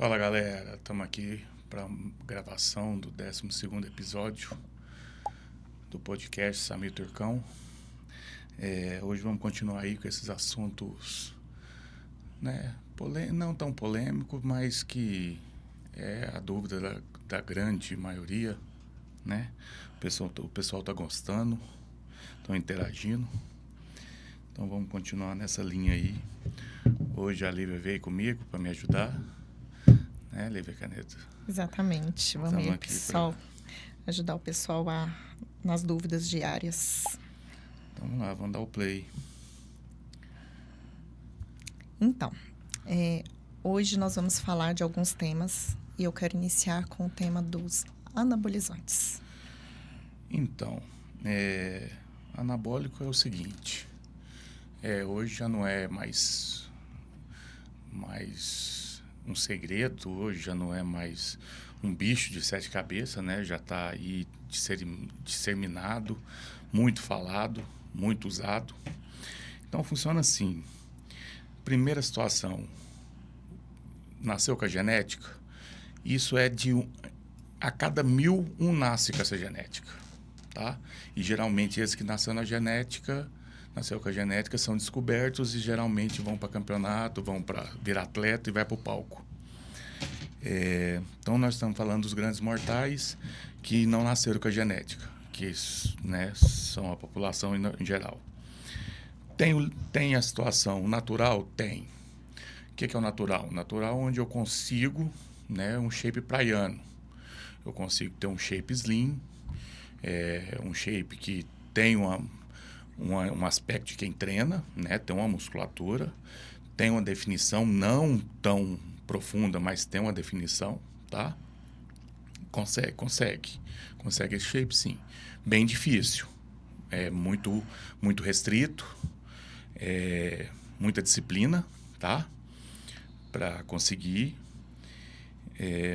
Fala galera, estamos aqui para gravação do 12º episódio do podcast Samir Turcão. Hoje vamos continuar aí com esses assuntos, né, não tão polêmicos, mas que é a dúvida da grande maioria, né? O pessoal tá gostando, estão interagindo. Então vamos continuar nessa linha aí. Hoje a Lívia veio comigo para me ajudar. Né, Lívia Caneta? Exatamente. Vamos aí, pessoal, ajudar o pessoal nas dúvidas diárias. Então vamos lá, vamos dar o play. Então, hoje nós vamos falar de alguns temas e eu quero iniciar com o tema dos anabolizantes. Então, anabólico é o seguinte, hoje já não é mais um segredo, hoje já não é mais um bicho de 7 cabeças, né? Já está aí disseminado, muito falado, muito usado. Então funciona assim. Primeira situação, nasceu com a genética, isso é a cada 1000, um nasce com essa genética, tá? E geralmente esses que nasceu com a genética, são descobertos e geralmente vão para campeonato, vão para virar atleta e vai para o palco. Então nós estamos falando dos grandes mortais que não nasceram com a genética, que, né, são a população em geral. Tem a situação natural? Tem. O que é o natural? O natural é onde eu consigo, né, um shape praiano. Eu consigo ter um shape slim, um shape que tem um aspecto de quem treina, né, tem uma musculatura, tem uma definição não tão profunda, mas tem uma definição, tá? Consegue esse shape, sim. Bem difícil, muito restrito, muita disciplina, tá? Para conseguir,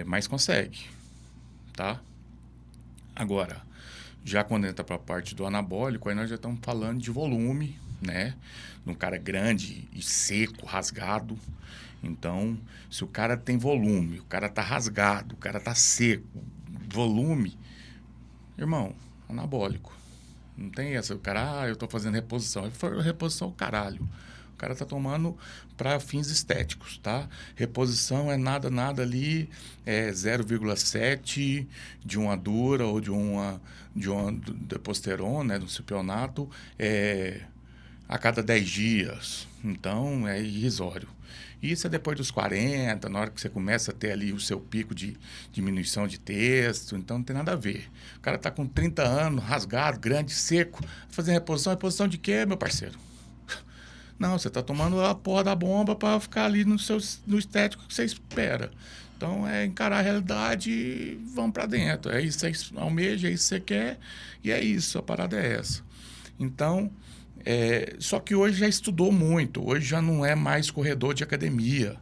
mas consegue, tá? Agora, já quando entra para a parte do anabólico, aí nós já estamos falando de volume, né? De um cara grande e seco, rasgado. Então, se o cara tem volume, o cara tá rasgado, o cara tá seco, volume, irmão, anabólico. Não tem essa, o cara, eu tô fazendo reposição. Reposição, caralho. O cara tá tomando para fins estéticos, tá? Reposição é nada ali, 0,7 de uma dura ou de uma deposterona, né, do cipionato, a cada 10 dias. Então, é irrisório. Isso é depois dos 40, na hora que você começa a ter ali o seu pico de diminuição de texto, então não tem nada a ver. O cara está com 30 anos, rasgado, grande, seco, fazendo reposição. Reposição de quê, meu parceiro? Não, você está tomando a porra da bomba para ficar ali no estético que você espera. Então, é encarar a realidade e vamos para dentro. É isso que você almeja, é isso que você quer, e é isso, a parada é essa. Então, só que hoje já estudou muito, hoje já não é mais corredor de academia.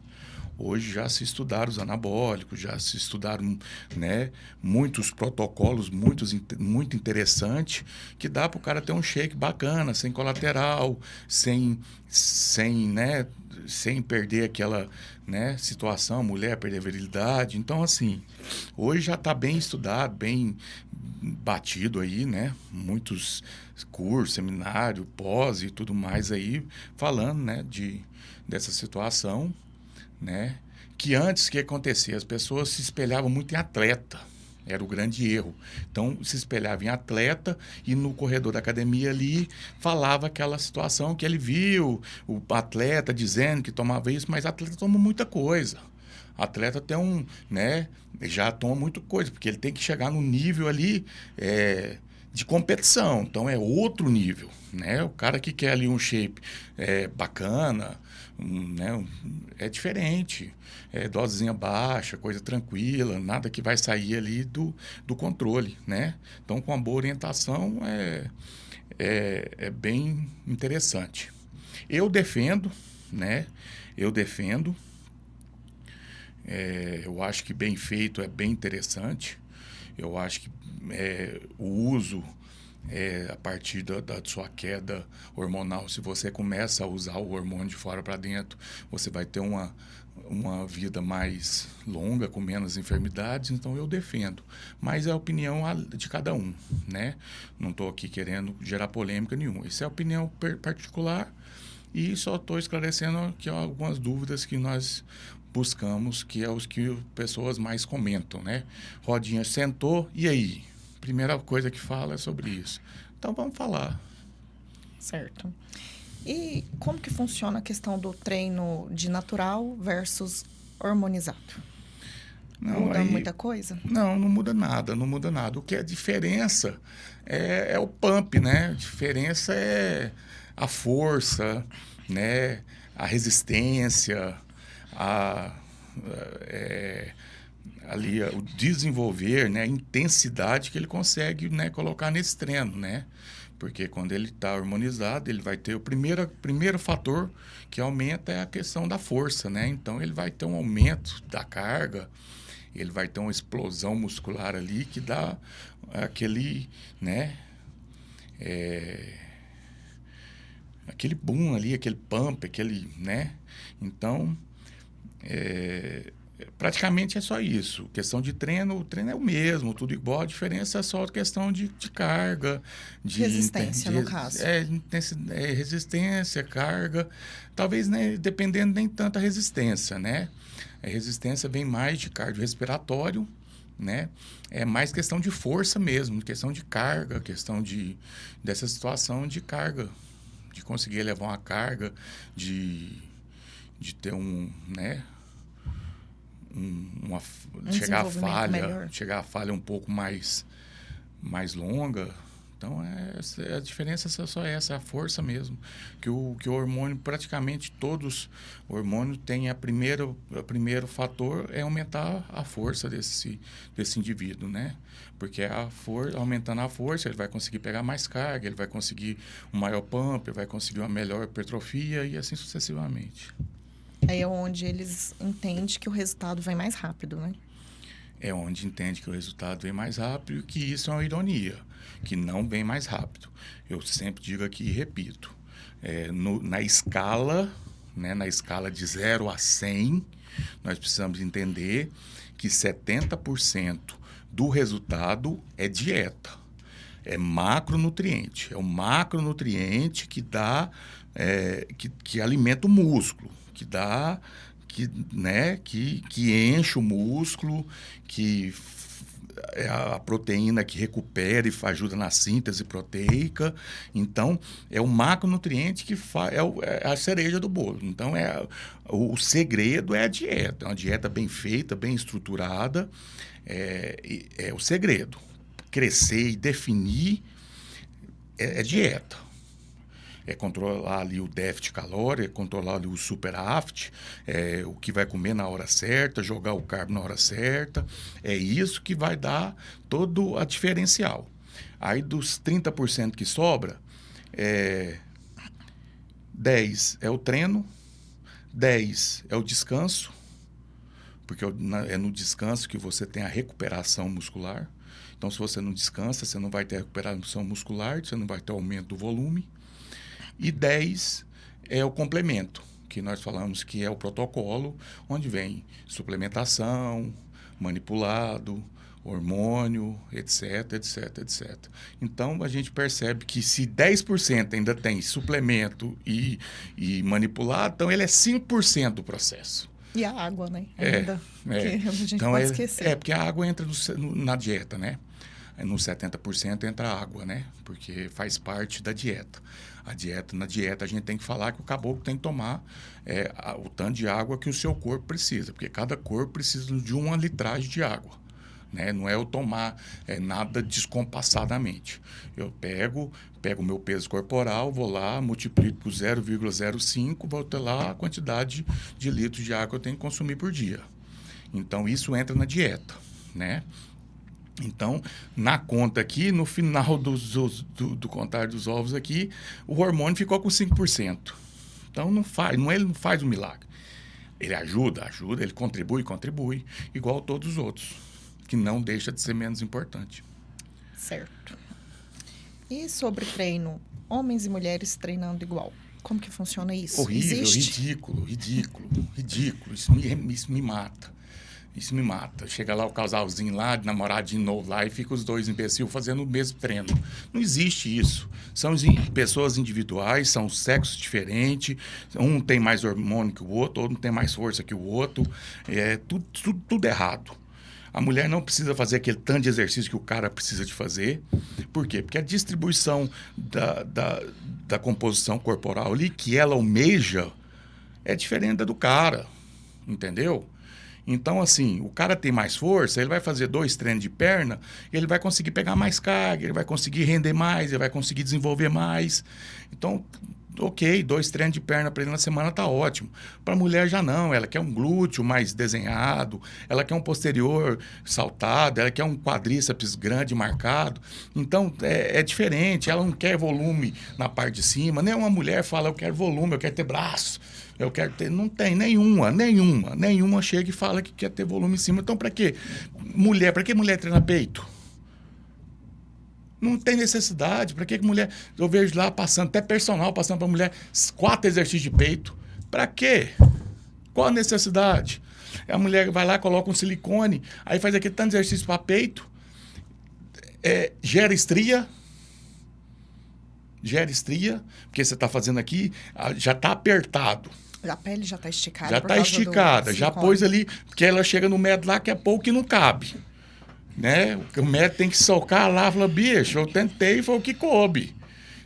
Hoje já se estudaram os anabólicos, já se estudaram, né, muitos protocolos muito interessantes que dá para o cara ter um shake bacana, sem colateral, né, sem perder aquela, né, situação, mulher perder a virilidade. Então, assim, hoje já está bem estudado, bem batido aí, né? Muitos cursos, seminário, pós e tudo mais aí, falando, né, dessa situação, né? Que antes, o que acontecia? As pessoas se espelhavam muito em atleta. Era o grande erro. Então, se espelhava em atleta e no corredor da academia ali falava aquela situação que ele viu, o atleta dizendo que tomava isso, mas atleta toma muita coisa. Atleta tem né, já toma muita coisa, porque ele tem que chegar no nível ali de competição. Então, é outro nível, né? O cara que quer ali um shape bacana, né, é diferente. Dosezinha baixa, coisa tranquila, nada que vai sair ali do controle, né? Então, com uma boa orientação, é bem interessante. Eu defendo, né? Eu acho que bem feito é bem interessante. Eu acho que o uso a partir da sua queda hormonal, se você começa a usar o hormônio de fora para dentro, você vai ter uma vida mais longa, com menos enfermidades, então eu defendo. Mas é a opinião de cada um, né? Não estou aqui querendo gerar polêmica nenhuma. Isso é a opinião particular e só estou esclarecendo aqui algumas dúvidas que nós buscamos, que é os que pessoas mais comentam, né? Rodinha sentou, e aí? Primeira coisa que fala é sobre isso. Então vamos falar. Certo. E como que funciona a questão do treino de natural versus hormonizado? Muda muita coisa? Não muda nada, não muda nada. O que é diferença é o pump, né? A diferença é a força, né? A resistência, ali o desenvolver, né? A intensidade que ele consegue, né? Colocar nesse treino, né? Porque quando ele está hormonizado, ele vai ter o primeiro fator que aumenta é a questão da força, né? Então, ele vai ter um aumento da carga, ele vai ter uma explosão muscular ali que dá aquele, né? Aquele boom ali, aquele pump, aquele, né? Então, praticamente é só isso. Questão de treino, o treino é o mesmo, tudo igual. A diferença é só a questão de carga. Resistência, no caso. Resistência, carga. Talvez, né, dependendo nem tanta resistência, né? A resistência vem mais de cardiorrespiratório, né? É mais questão de força mesmo, questão de carga, dessa situação de carga, de conseguir levar uma carga, de ter né? Chegar a falha um pouco mais longa. Então, a diferença é só essa, a força mesmo. Que o hormônio, praticamente todos os hormônios têm o primeiro fator é aumentar a força desse indivíduo, né? Porque aumentando a força, ele vai conseguir pegar mais carga, ele vai conseguir um maior pump, ele vai conseguir uma melhor hipertrofia e assim sucessivamente. Aí é onde eles entendem que o resultado vem mais rápido, né? É onde entende que o resultado vem mais rápido e que isso é uma ironia, que não vem mais rápido. Eu sempre digo aqui e repito, na escala, né, na escala de 0 a 100, nós precisamos entender que 70% do resultado é dieta, é macronutriente. É o macronutriente que dá, que alimenta o músculo, que enche o músculo, que é a proteína que recupera e ajuda na síntese proteica. Então, é o macronutriente que é a cereja do bolo. Então, o segredo é a dieta. É uma dieta bem feita, bem estruturada. É o segredo. Crescer e definir é dieta. É controlar ali o déficit calórico, é controlar ali o superávit, o que vai comer na hora certa, jogar o carbo na hora certa. É isso que vai dar todo a diferencial. Aí dos 30% que sobra, 10 é o treino, 10 é o descanso, porque é no descanso que você tem a recuperação muscular. Então, se você não descansa, você não vai ter recuperação muscular, você não vai ter aumento do volume. E 10 é o complemento, que nós falamos que é o protocolo, onde vem suplementação, manipulado, hormônio, etc, etc, etc. Então, a gente percebe que se 10% ainda tem suplemento e manipulado, então ele é 5% do processo. E a água, né? Ainda. Que a gente então, pode esquecer. Porque a água entra na dieta, né? No 70% entra a água, né? Porque faz parte da dieta. Na dieta a gente tem que falar que o caboclo tem que tomar o tanto de água que o seu corpo precisa, porque cada corpo precisa de uma litragem de água, né? Não é eu tomar nada descompassadamente. Eu pego o meu peso corporal, vou lá, multiplico por 0,05, vou ter lá a quantidade de litros de água que eu tenho que consumir por dia. Então, isso entra na dieta, né? Então, na conta aqui, no final do contar dos ovos aqui, o hormônio ficou com 5%. Então, ele não faz um milagre. Ele ajuda, ele contribui, igual todos os outros, que não deixa de ser menos importante. Certo. E sobre treino, homens e mulheres treinando igual? Como que funciona isso? Horrível, Existe? ridículo. Isso me mata. Isso me mata. Chega lá o casalzinho lá, de namoradinho novo lá, e fica os dois imbecil fazendo o mesmo treino. Não existe isso. São pessoas individuais, são sexos diferentes, um tem mais hormônio que o outro tem mais força que o outro. É tudo errado. A mulher não precisa fazer aquele tanto de exercício que o cara precisa de fazer. Por quê? Porque a distribuição da composição corporal ali, que ela almeja, é diferente da do cara. Entendeu? Então, assim, o cara tem mais força, ele vai fazer 2 treinos de perna, ele vai conseguir pegar mais carga, ele vai conseguir render mais, ele vai conseguir desenvolver mais. Então, ok, 2 treinos de perna para ele na semana tá ótimo. Para a mulher já não, ela quer um glúteo mais desenhado, ela quer um posterior saltado, ela quer um quadríceps grande marcado. Então, é diferente, ela não quer volume na parte de cima, nem uma mulher fala, eu quero volume, eu quero ter braço. Eu quero ter... Não tem nenhuma chega e fala que quer ter volume em cima. Então, para quê? Para que mulher treina peito? Não tem necessidade. Para que mulher... Eu vejo lá passando, até personal passando para mulher, 4 exercícios de peito. Para quê? Qual a necessidade? A mulher vai lá, coloca um silicone, aí faz aquele tanto de exercício para peito, gera estria, porque você está fazendo aqui, já está apertado. A pele já está esticada. Já está esticada, já pôs ali, porque ela chega no médico lá que é pouco que não cabe. Né? O médico tem que socar lá, fala, bicho, eu tentei e foi o que coube.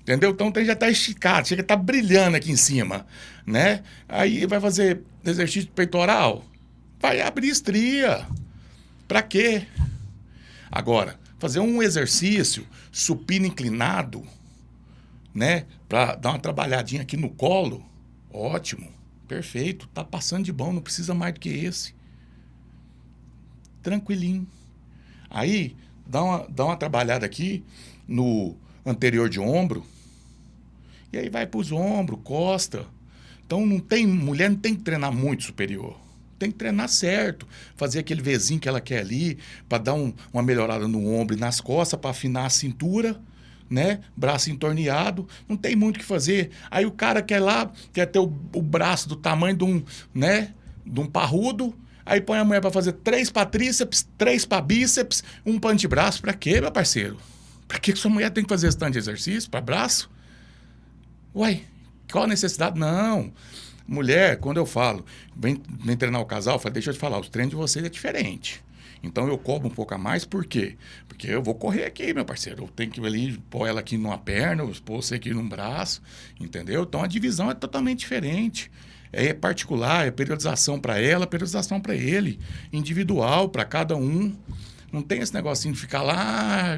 Entendeu? Então já está esticado, chega a estar brilhando aqui em cima. Né? Aí vai fazer exercício peitoral, vai abrir estria. Para quê? Agora, fazer um exercício supino inclinado, né? Para dar uma trabalhadinha aqui no colo, ótimo. Perfeito, tá passando de bom, não precisa mais do que esse. Tranquilinho. Aí, dá uma trabalhada aqui no anterior de ombro. E aí vai para os ombros, costa. Então, mulher não tem que treinar muito superior. Tem que treinar certo. Fazer aquele Vzinho que ela quer ali, para dar uma melhorada no ombro e nas costas, para afinar a cintura. Né? Braço entorneado, não tem muito o que fazer. Aí o cara quer ter o braço do tamanho de um parrudo, aí põe a mulher para fazer 3 para tríceps, 3 para bíceps, 1 para antebraço. Para quê, meu parceiro? Para que sua mulher tem que fazer esse tanto de exercício para braço? Uai, qual a necessidade? Não. Mulher, quando eu falo, vem treinar o casal, eu falo, deixa eu te falar, os treinos de vocês é diferente. Então, eu cobro um pouco a mais, por quê? Porque eu vou correr aqui, meu parceiro. Eu tenho que ali pôr ela aqui numa perna, pôr você aqui num braço, entendeu? Então, a divisão é totalmente diferente. É particular, é periodização para ela, periodização para ele. Individual, para cada um. Não tem esse negocinho de ficar lá...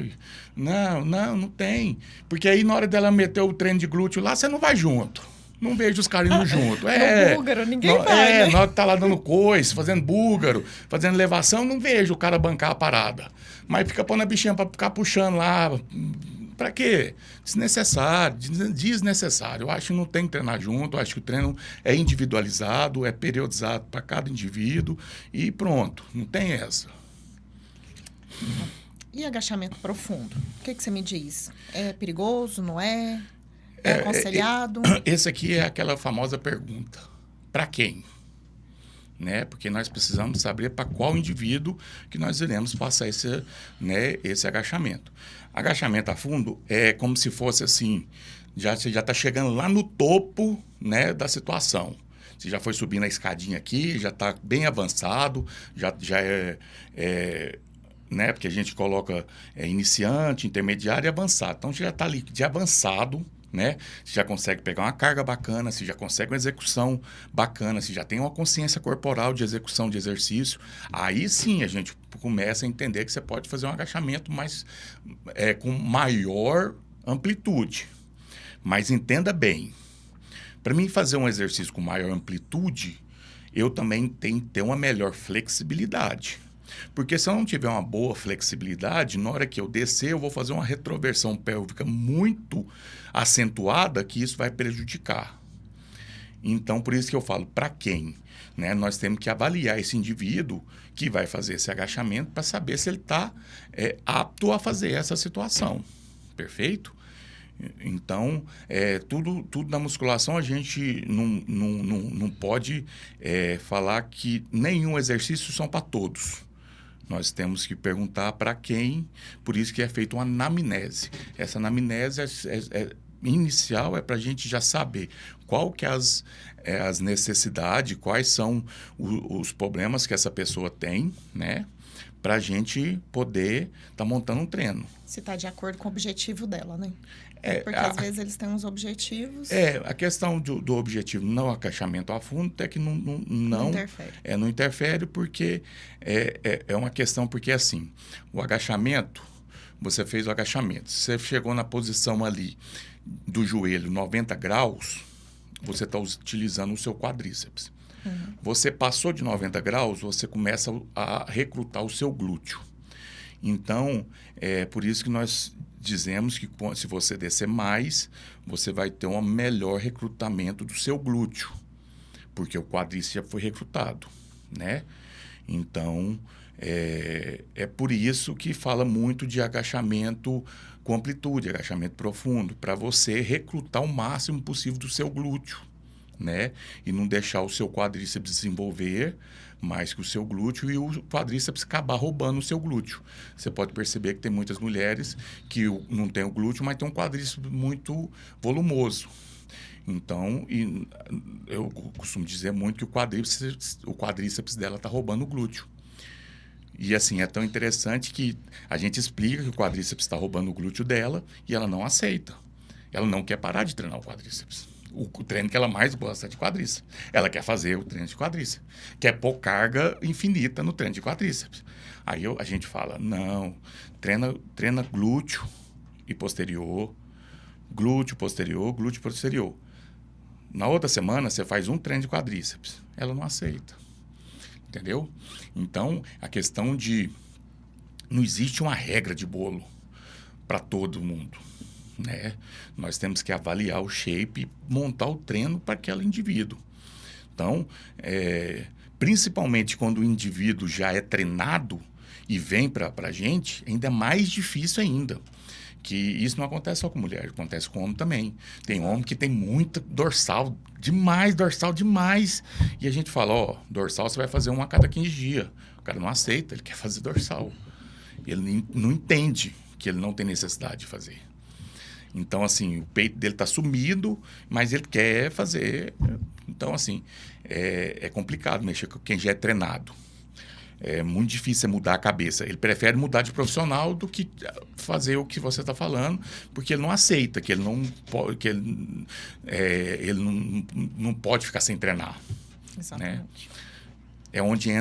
Não tem. Porque aí, na hora dela meter o treino de glúteo lá, você não vai junto. Não vejo os caras indo junto. No búlgaro, ninguém vai, né? Na hora que tá lá dando coice, fazendo búlgaro, fazendo elevação, não vejo o cara bancar a parada. Mas fica pondo a bichinha pra ficar puxando lá. Pra quê? Desnecessário. Eu acho que não tem que treinar junto, eu acho que o treino é individualizado, é periodizado para cada indivíduo e pronto, não tem essa. E agachamento profundo? O que você me diz? É perigoso, não é? É aconselhado? Esse aqui é aquela famosa pergunta. Para quem? Né? Porque nós precisamos saber para qual indivíduo que nós iremos passar esse agachamento. Agachamento a fundo é como se fosse assim, você já está chegando lá no topo, né, da situação. Você já foi subindo a escadinha aqui, já está bem avançado, já né, porque a gente coloca iniciante, intermediário e avançado. Então, você já está ali de avançado, né? Você já consegue pegar uma carga bacana, você já consegue uma execução bacana, você já tem uma consciência corporal de execução de exercício. Aí sim a gente começa a entender que você pode fazer um agachamento com maior amplitude. Mas entenda bem, para mim fazer um exercício com maior amplitude, eu também tenho que ter uma melhor flexibilidade. Porque se eu não tiver uma boa flexibilidade, na hora que eu descer, eu vou fazer uma retroversão pélvica muito acentuada, que isso vai prejudicar. Então, por isso que eu falo, para quem? Né? Nós temos que avaliar esse indivíduo que vai fazer esse agachamento para saber se ele está apto a fazer essa situação. Perfeito? Então, tudo na musculação a gente não pode falar que nenhum exercício são para todos. Nós temos que perguntar para quem, por isso que é feita uma anamnese. Essa anamnese inicial é para a gente já saber qual que é as necessidades, quais são os problemas que essa pessoa tem, né? Para a gente poder estar montando um treino. Se está de acordo com o objetivo dela, né? Porque às vezes eles têm uns objetivos. A questão do objetivo no agachamento a fundo até que não interfere. Não interfere porque é uma questão, porque assim, o agachamento, você fez o agachamento, você chegou na posição ali do joelho 90 graus, você está utilizando o seu quadríceps. Uhum. Você passou de 90 graus, você começa a recrutar o seu glúteo. Então, é por isso que nós dizemos que se você descer mais, você vai ter um melhor recrutamento do seu glúteo, porque o quadríceps já foi recrutado, né? Então, é por isso que fala muito de agachamento com amplitude, agachamento profundo, para você recrutar o máximo possível do seu glúteo, né? E não deixar o seu quadríceps desenvolver mais que o seu glúteo e o quadríceps acabar roubando o seu glúteo. Você pode perceber que tem muitas mulheres que não tem o glúteo, mas tem um quadríceps muito volumoso. Então, eu costumo dizer muito que o quadríceps dela está roubando o glúteo. E assim, é tão interessante que a gente explica que o quadríceps está roubando o glúteo dela e ela não aceita. Ela não quer parar de treinar o quadríceps. O treino que ela mais gosta é de quadríceps. Ela quer fazer o treino de quadríceps. Quer pôr carga infinita no treino de quadríceps. Aí a gente fala, não, treina glúteo e posterior, glúteo posterior, glúteo posterior. Na outra semana, você faz um treino de quadríceps. Ela não aceita. Entendeu? Então, a questão de... Não existe uma regra de bolo para todo mundo, né? Nós temos que avaliar o shape e montar o treino para aquele indivíduo. Então, principalmente quando o indivíduo já é treinado e vem para a gente, ainda é mais difícil ainda. Que isso não acontece só com mulher, acontece com homem também. Tem homem que tem muita dorsal demais. E a gente fala, dorsal você vai fazer uma a cada 15 dias. O cara não aceita, ele quer fazer dorsal. Ele não entende que ele não tem necessidade de fazer. Então, assim, o peito dele está sumido, mas ele quer fazer. Então, assim, é complicado mexer com quem já é treinado. É muito difícil mudar a cabeça. Ele prefere mudar de profissional do que fazer o que você está falando, porque ele não aceita, que ele não pode, ele não pode ficar sem treinar. Exatamente. Né? É onde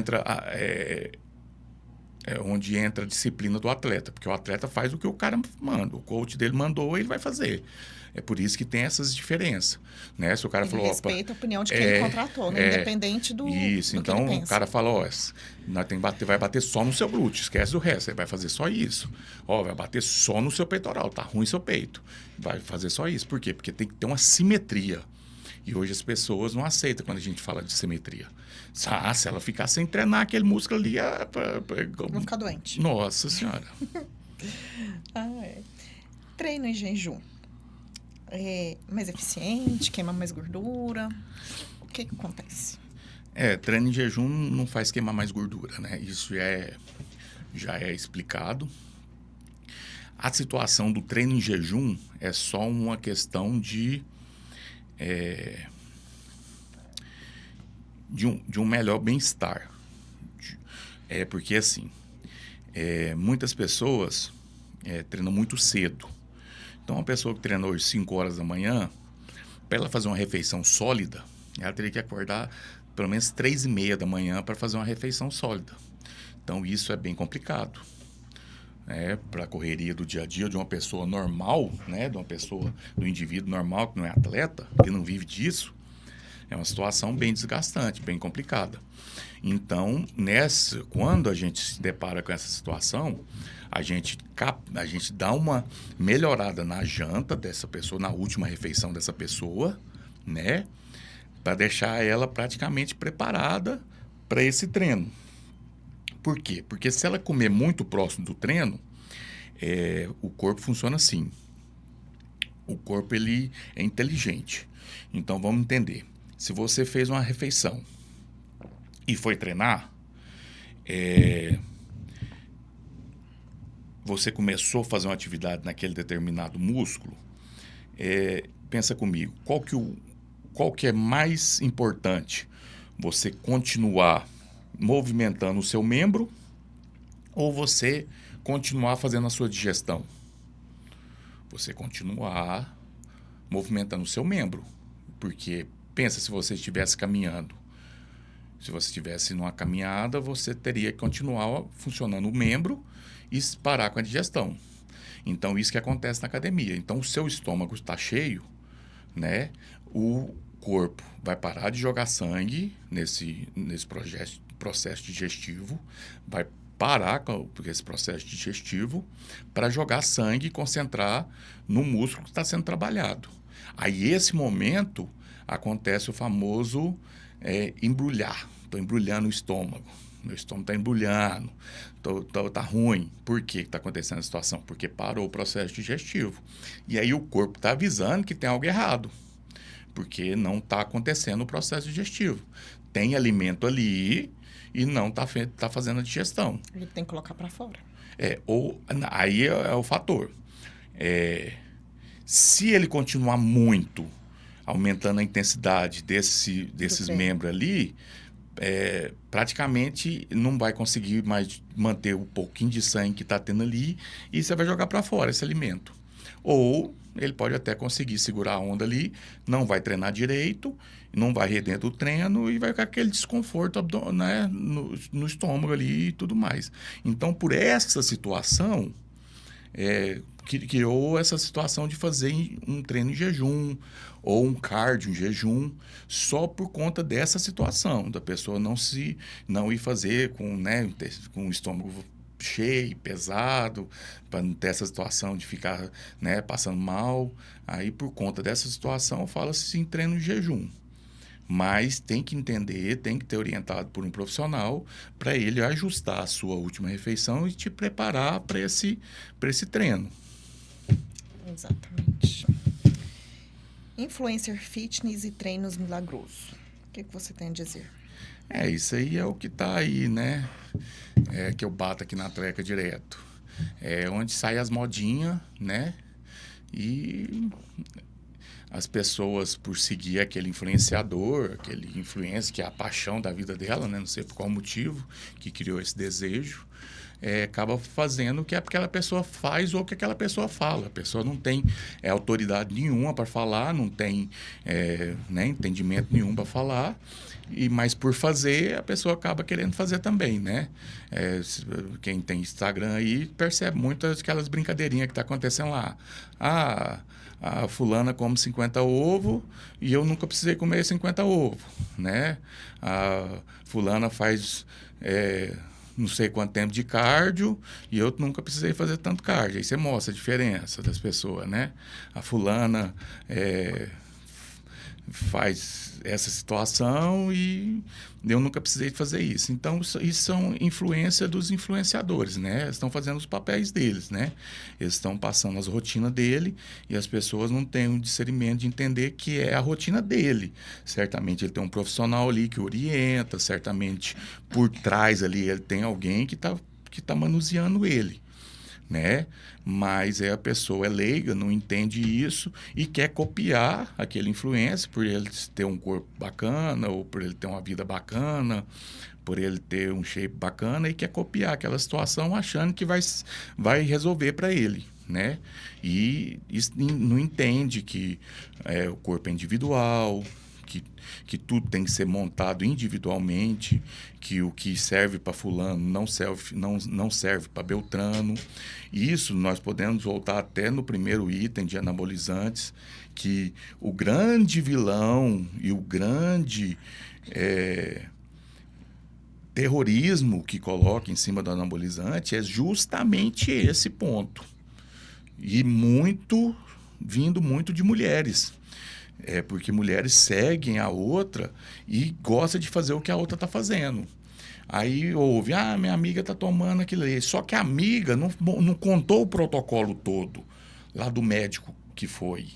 entra a disciplina do atleta, porque o atleta faz o que o cara manda, o coach dele mandou, ele vai fazer. É por isso que tem essas diferenças, né? Se o cara falou, respeita a opinião de quem ele contratou, né? Independente do isso, do então que ele pensa. O cara fala, nós tem que bater, vai bater só no seu glúteo, esquece do resto, ele vai fazer só isso. Vai bater só no seu peitoral, tá ruim seu peito. Vai fazer só isso. Por quê? Porque tem que ter uma simetria. E hoje as pessoas não aceitam quando a gente fala de simetria. Se ela ficar sem treinar aquele músculo ali... Vão ficar doente. Nossa Senhora. Treino em jejum. É mais eficiente, queima mais gordura. O que acontece? Treino em jejum não faz queimar mais gordura, né? Isso já é explicado. A situação do treino em jejum é só uma questão de um melhor bem-estar. Porque, assim, muitas pessoas treinam muito cedo. Então, uma pessoa que treina hoje 5 horas da manhã, para ela fazer uma refeição sólida, ela teria que acordar pelo menos 3h30 da manhã para fazer uma refeição sólida. Então, isso é bem complicado. Para a correria do dia a dia de uma pessoa normal, né, do indivíduo normal, que não é atleta, que não vive disso, é uma situação bem desgastante, bem complicada. Então, quando a gente se depara com essa situação, a gente dá uma melhorada na janta dessa pessoa, na última refeição dessa pessoa, né, para deixar ela praticamente preparada para esse treino. Por quê? Porque se ela comer muito próximo do treino, o corpo funciona assim. O corpo, ele é inteligente. Então, vamos entender. Se você fez uma refeição e foi treinar, você começou a fazer uma atividade naquele determinado músculo, pensa comigo, qual que é mais importante? Você continuar movimentando o seu membro ou você continuar fazendo a sua digestão? Você continuar movimentando o seu membro. Porque pensa se você estivesse caminhando. Se você estivesse numa caminhada, você teria que continuar funcionando o membro e parar com a digestão. Então, isso que acontece na academia. Então, o seu estômago está cheio, né? O corpo vai parar de jogar sangue nesse processo digestivo, vai parar com esse processo digestivo para jogar sangue e concentrar no músculo que está sendo trabalhado. Aí, esse momento, acontece o famoso embrulhar. Estou embrulhando o estômago. Meu estômago está embrulhando. Está ruim. Por que está acontecendo a situação? Porque parou o processo digestivo. E aí o corpo está avisando que tem algo errado. Porque não está acontecendo o processo digestivo. Tem alimento ali e não está fazendo a digestão. Ele tem que colocar para fora. Aí é o fator. Se ele continuar muito aumentando a intensidade desses membros ali, praticamente não vai conseguir mais manter o pouquinho de sangue que está tendo ali e você vai jogar para fora esse alimento. Ou ele pode até conseguir segurar a onda ali, não vai treinar direito, não vai render do treino e vai ficar aquele desconforto, né, no estômago ali e tudo mais. Então, por essa situação, criou essa situação de fazer um treino em jejum ou um cardio em jejum só por conta dessa situação, da pessoa não ir fazer com o estômago cheio, pesado, para não ter essa situação de ficar, né, passando mal. Aí, por conta dessa situação, fala-se em treino em jejum. Mas tem que entender, tem que ter orientado por um profissional para ele ajustar a sua última refeição e te preparar para esse treino. Exatamente. Influencer fitness e treinos milagrosos. O que você tem a dizer? Isso aí é o que está aí, né? Que eu bato aqui na treca direto. Onde sai as modinhas, né? E as pessoas, por seguir aquele influenciador, aquele influencer que é a paixão da vida dela, né? Não sei por qual motivo que criou esse desejo, acaba fazendo o que aquela pessoa faz ou o que aquela pessoa fala. A pessoa não tem autoridade nenhuma para falar, não tem entendimento nenhum para falar, mas por fazer, a pessoa acaba querendo fazer também, né? Quem tem Instagram aí percebe muitas aquelas brincadeirinhas que tá acontecendo lá. A fulana come 50 ovos e eu nunca precisei comer 50 ovos, né? A fulana faz não sei quanto tempo de cardio e eu nunca precisei fazer tanto cardio. Aí você mostra a diferença das pessoas, né? A fulana faz essa situação e eu nunca precisei fazer isso. Então, isso são influência dos influenciadores, né? Eles estão fazendo os papéis deles, né? Eles estão passando as rotinas dele e as pessoas não têm um discernimento de entender que é a rotina dele. Certamente ele tem um profissional ali que orienta, certamente por trás ali ele tem alguém que tá manuseando ele, né? Mas a pessoa é leiga, não entende isso e quer copiar aquele influencer por ele ter um corpo bacana ou por ele ter uma vida bacana, por ele ter um shape bacana e quer copiar aquela situação achando que vai resolver para ele, né? E isso não entende que o corpo é individual, que tudo tem que ser montado individualmente, que o que serve para fulano não serve para Beltrano. Isso nós podemos voltar até no primeiro item de anabolizantes, que o grande vilão e o grande terrorismo que coloca em cima do anabolizante é justamente esse ponto. E vindo muito de mulheres. Porque mulheres seguem a outra e gostam de fazer o que a outra está fazendo. Aí ouve, minha amiga está tomando aquilo ali. Só que a amiga não contou o protocolo todo lá do médico que foi.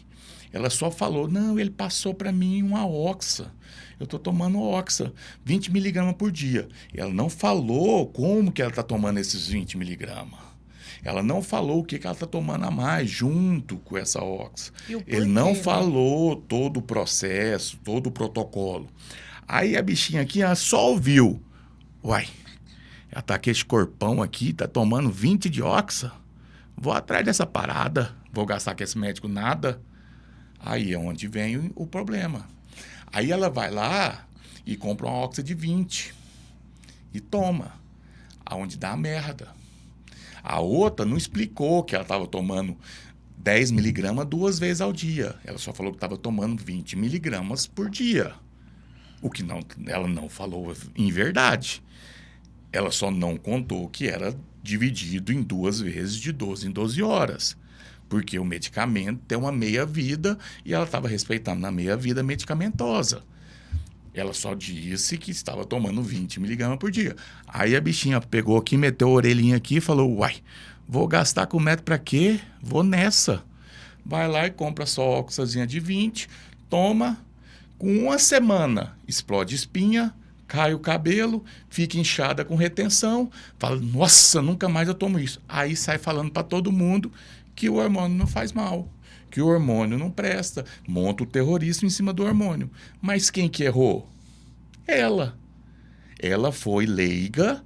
Ela só falou, não, ele passou para mim uma Oxa. Eu estou tomando Oxa, 20 miligramas por dia. Ela não falou como que ela está tomando esses 20 miligramas. Ela não falou o que ela está tomando a mais junto com essa Oxa. Ele não falou todo o processo, todo o protocolo. Aí a bichinha aqui, ela só ouviu. Uai, ela tá com esse corpão aqui, tá tomando 20 de Oxa. Vou atrás dessa parada, vou gastar com esse médico nada. Aí é onde vem o problema. Aí ela vai lá e compra uma Oxa de 20 e toma, aonde dá a merda. A outra não explicou que ela estava tomando 10 miligramas 2 vezes ao dia. Ela só falou que estava tomando 20 miligramas por dia. O que não, ela não falou em verdade. Ela só não contou que era dividido em 2 vezes de 12 em 12 horas. Porque o medicamento tem uma meia-vida e ela estava respeitando na meia-vida medicamentosa. Ela só disse que estava tomando 20 miligramas por dia. Aí a bichinha pegou aqui, meteu a orelhinha aqui e falou, uai, vou gastar com o médico para quê? Vou nessa. Vai lá e compra só Oxazinha de 20, toma, com uma semana explode espinha, cai o cabelo, fica inchada com retenção, fala, nossa, nunca mais eu tomo isso. Aí sai falando para todo mundo que o hormônio não faz mal, que o hormônio não presta, monta o terrorismo em cima do hormônio. Mas quem que errou? Ela. Ela foi leiga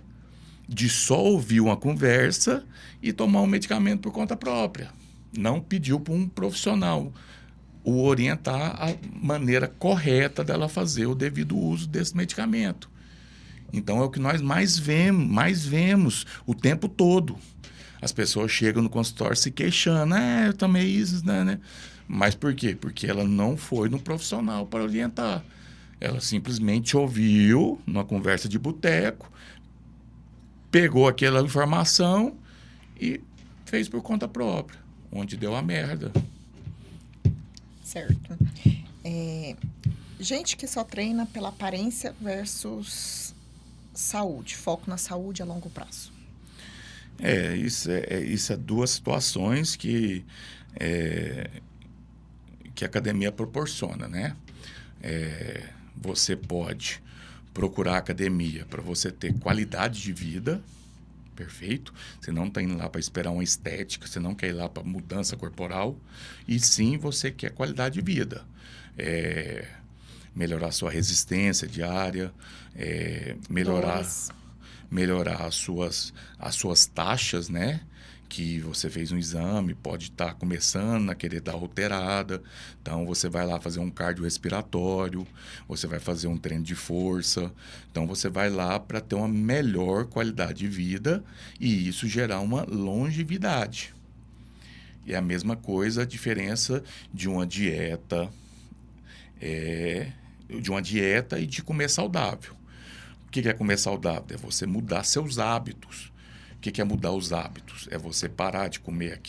de só ouvir uma conversa e tomar um medicamento por conta própria. Não pediu para um profissional o orientar a maneira correta dela fazer o devido uso desse medicamento. Então é o que nós mais vemos o tempo todo. As pessoas chegam no consultório se queixando, eu tomei isso, né? Mas por quê? Porque ela não foi no profissional para orientar. Ela simplesmente ouviu numa conversa de boteco, pegou aquela informação e fez por conta própria, onde deu a merda. Certo. Gente que só treina pela aparência versus saúde, foco na saúde a longo prazo. Isso é 2 situações que a academia proporciona, né? Você pode procurar a academia para você ter qualidade de vida, perfeito? Você não está indo lá para esperar uma estética, você não quer ir lá para mudança corporal, e sim você quer qualidade de vida. Melhorar sua resistência diária, melhorar as suas taxas, né? Que você fez um exame, pode estar começando a querer dar alterada. Então, você vai lá fazer um cardiorrespiratório, você vai fazer um treino de força. Então, você vai lá para ter uma melhor qualidade de vida e isso gerar uma longevidade. E a mesma coisa, a diferença de uma dieta, e de comer saudável. O que é comer saudável? É você mudar seus hábitos. O que é mudar os hábitos? É você parar de comer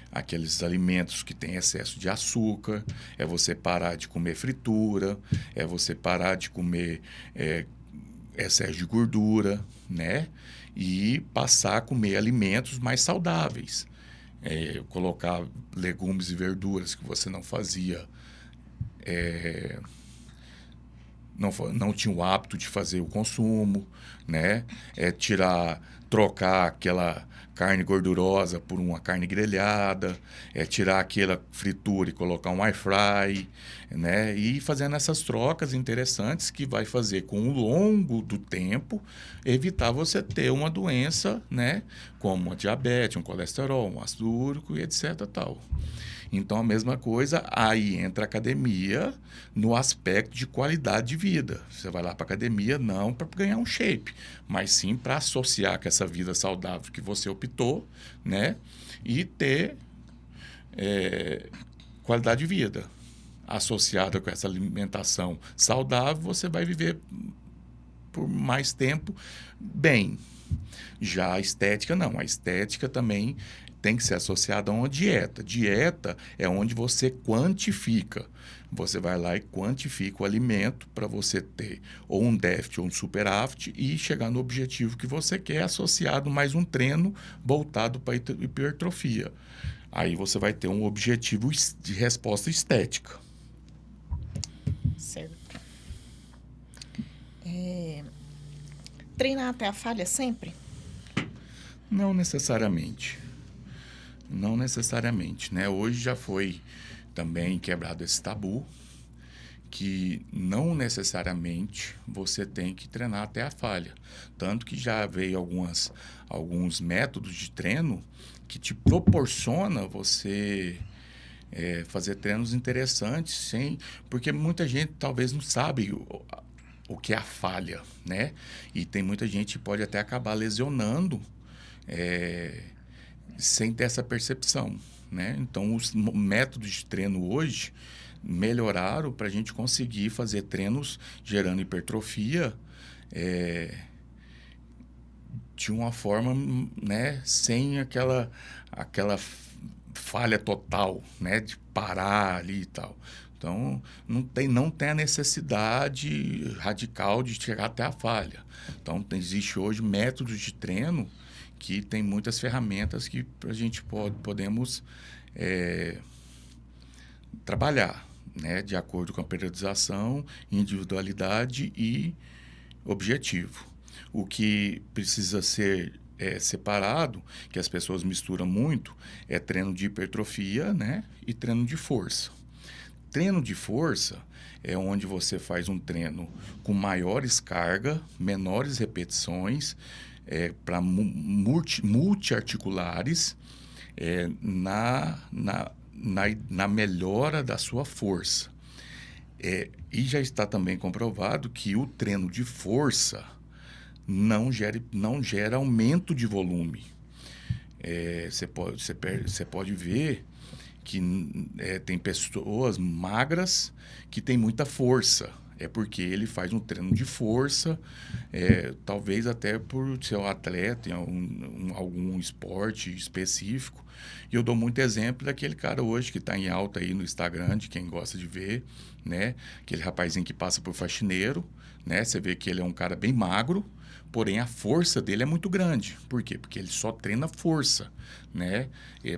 aqueles alimentos que têm excesso de açúcar, é você parar de comer fritura, é você parar de comer excesso de gordura, né? E passar a comer alimentos mais saudáveis. Colocar legumes e verduras que você não fazia, não tinha o hábito de fazer o consumo, né? Trocar aquela carne gordurosa por uma carne grelhada, tirar aquela fritura e colocar um air fry, né? E fazendo essas trocas interessantes que vai fazer, com o longo do tempo, evitar você ter uma doença, né? Como uma diabetes, um colesterol, um ácido úrico e etc. tal. Então, a mesma coisa, aí entra a academia no aspecto de qualidade de vida. Você vai lá para a academia não para ganhar um shape, mas sim para associar com essa vida saudável que você optou, né? E ter qualidade de vida. Associada com essa alimentação saudável, você vai viver por mais tempo bem. Já a estética, não. A estética também tem que ser associada a uma dieta. Dieta é onde você quantifica. Você vai lá e quantifica o alimento para você ter ou um déficit ou um superávit e chegar no objetivo que você quer, associado mais um treino voltado para a hipertrofia. Aí você vai ter um objetivo de resposta estética. Certo. Treinar até a falha sempre? Não necessariamente. Não necessariamente, né? Hoje já foi também quebrado esse tabu, que não necessariamente você tem que treinar até a falha. Tanto que já veio alguns métodos de treino que te proporciona você fazer treinos interessantes, porque muita gente talvez não sabe o que é a falha, né? E tem muita gente que pode até acabar lesionando sem ter essa percepção, né? Então, os métodos de treino hoje melhoraram para a gente conseguir fazer treinos gerando hipertrofia de uma forma, né, sem aquela falha total, né, de parar ali e tal. Então, não tem a necessidade radical de chegar até a falha. Então, existe hoje métodos de treino que tem muitas ferramentas que a gente podemos trabalhar, né, de acordo com a periodização, individualidade e objetivo. O que precisa ser separado, que as pessoas misturam muito, é treino de hipertrofia, né, e treino de força. Treino de força é onde você faz um treino com maiores cargas, menores repetições, para multiarticulares, na melhora da sua força. E já está também comprovado que o treino de força não gera aumento de volume. Você pode ver que tem pessoas magras que têm muita força. É porque ele faz um treino de força, talvez até por ser um atleta em algum esporte específico. E eu dou muito exemplo daquele cara hoje que está em alta aí no Instagram, de quem gosta de ver, né? Aquele rapazinho que passa por faxineiro, né? Você vê que ele é um cara bem magro, porém a força dele é muito grande. Por quê? Porque ele só treina força, né?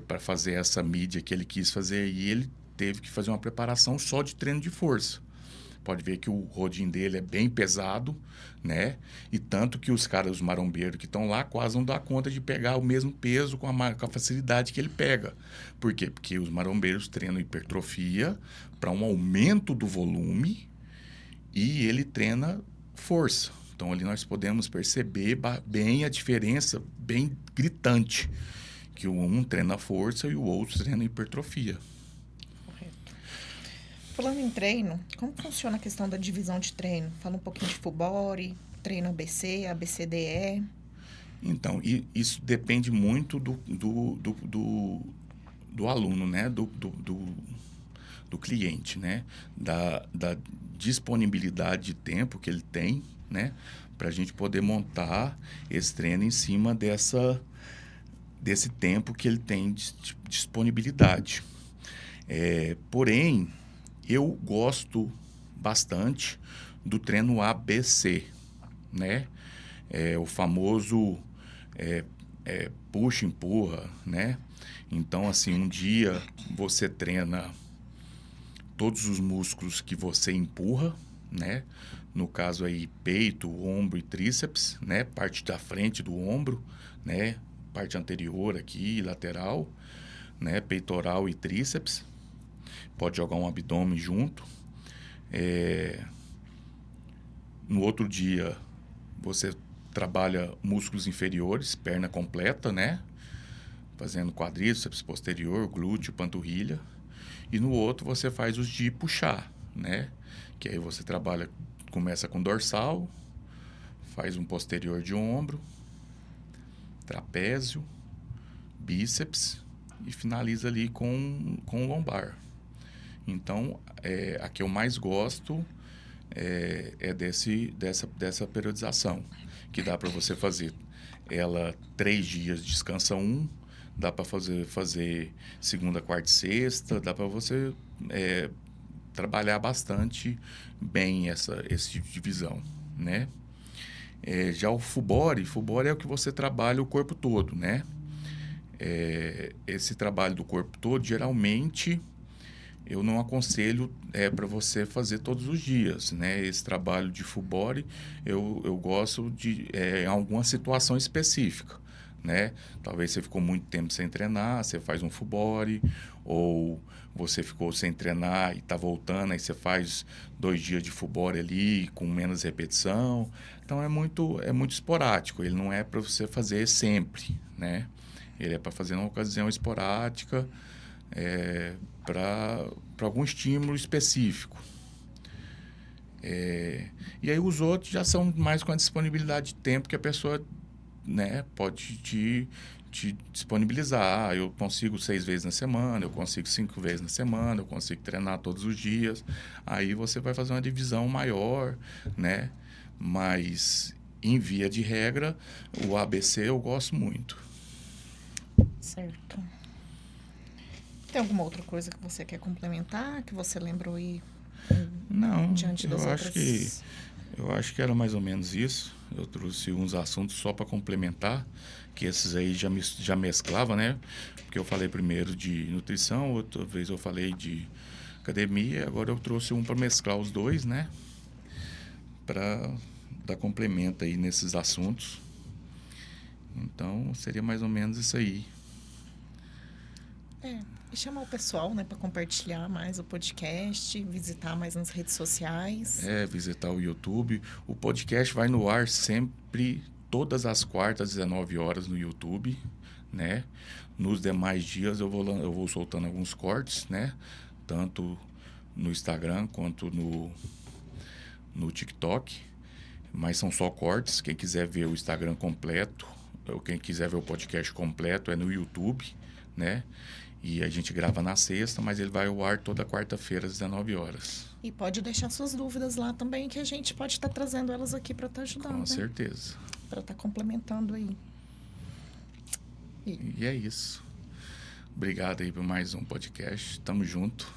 Para fazer essa mídia que ele quis fazer, e ele teve que fazer uma preparação só de treino de força. Pode ver que o rodinho dele é bem pesado, né? E tanto que os caras, os marombeiros que estão lá, quase não dá conta de pegar o mesmo peso com a facilidade que ele pega. Por quê? Porque os marombeiros treinam hipertrofia para um aumento do volume e ele treina força. Então, ali nós podemos perceber bem a diferença, bem gritante, que um treina força e o outro treina hipertrofia. Falando em treino, como funciona a questão da divisão de treino? Fala um pouquinho de full body, treino ABC, ABCDE. Então, isso depende muito do aluno, né? Do cliente, né? Da disponibilidade de tempo que ele tem, né? Para a gente poder montar esse treino em cima desse tempo que ele tem de disponibilidade. Porém, eu gosto bastante do treino ABC, né? O famoso puxa, empurra, né? Então, assim, um dia você treina todos os músculos que você empurra, né? No caso aí, peito, ombro e tríceps, né? Parte da frente do ombro, né? Parte anterior aqui, lateral, né? Peitoral e tríceps. Pode jogar um abdômen junto. No outro dia, você trabalha músculos inferiores, perna completa, né? Fazendo quadríceps posterior, glúteo, panturrilha. E no outro, você faz os de puxar, né? Que aí você começa com dorsal, faz um posterior de ombro, trapézio, bíceps e finaliza ali com o lombar. Então, a que eu mais gosto dessa periodização, que dá para você fazer ela 3 dias, descansa 1, dá para fazer segunda, quarta e sexta, dá para você trabalhar bastante bem essa divisão, né? Já o full body é o que você trabalha o corpo todo, né? esse trabalho do corpo todo, geralmente, eu não aconselho para você fazer todos os dias, né? Esse trabalho de full body, eu gosto de em alguma situação específica, né? Talvez você ficou muito tempo sem treinar, você faz um full body, ou você ficou sem treinar e está voltando, aí você faz 2 dias de full body ali, com menos repetição. Então, é muito esporádico, ele não é para você fazer sempre, né? Ele é para fazer numa ocasião esporádica, para algum estímulo específico. E aí os outros já são mais com a disponibilidade de tempo que a pessoa, né, pode te disponibilizar. Eu consigo 6 vezes na semana, eu consigo 5 vezes na semana, eu consigo treinar todos os dias. Aí você vai fazer uma divisão maior, né? Mas, em via de regra, o ABC eu gosto muito. Certo. Tem alguma outra coisa que você quer complementar, que você lembrou aí Não, diante das outras? eu acho que era mais ou menos isso. Eu trouxe uns assuntos só para complementar, que esses aí já mesclava, né? Porque eu falei primeiro de nutrição, outra vez eu falei de academia, agora eu trouxe um para mesclar os dois, né? Para dar complemento aí nesses assuntos. Então, seria mais ou menos isso aí. E chamar o pessoal, né, para compartilhar mais o podcast, visitar mais nas redes sociais. Visitar o YouTube. O podcast vai no ar sempre, todas as quartas, às 19 horas no YouTube, né? Nos demais dias eu vou soltando alguns cortes, né? Tanto no Instagram quanto no TikTok. Mas são só cortes. Quem quiser ver o Instagram completo, ou quem quiser ver o podcast completo, é no YouTube, né? E a gente grava na sexta, mas ele vai ao ar toda quarta-feira, às 19 horas. E pode deixar suas dúvidas lá também, que a gente pode estar trazendo elas aqui para estar ajudando. Com certeza. Para estar complementando aí. E é isso. Obrigado aí por mais um podcast. Tamo junto.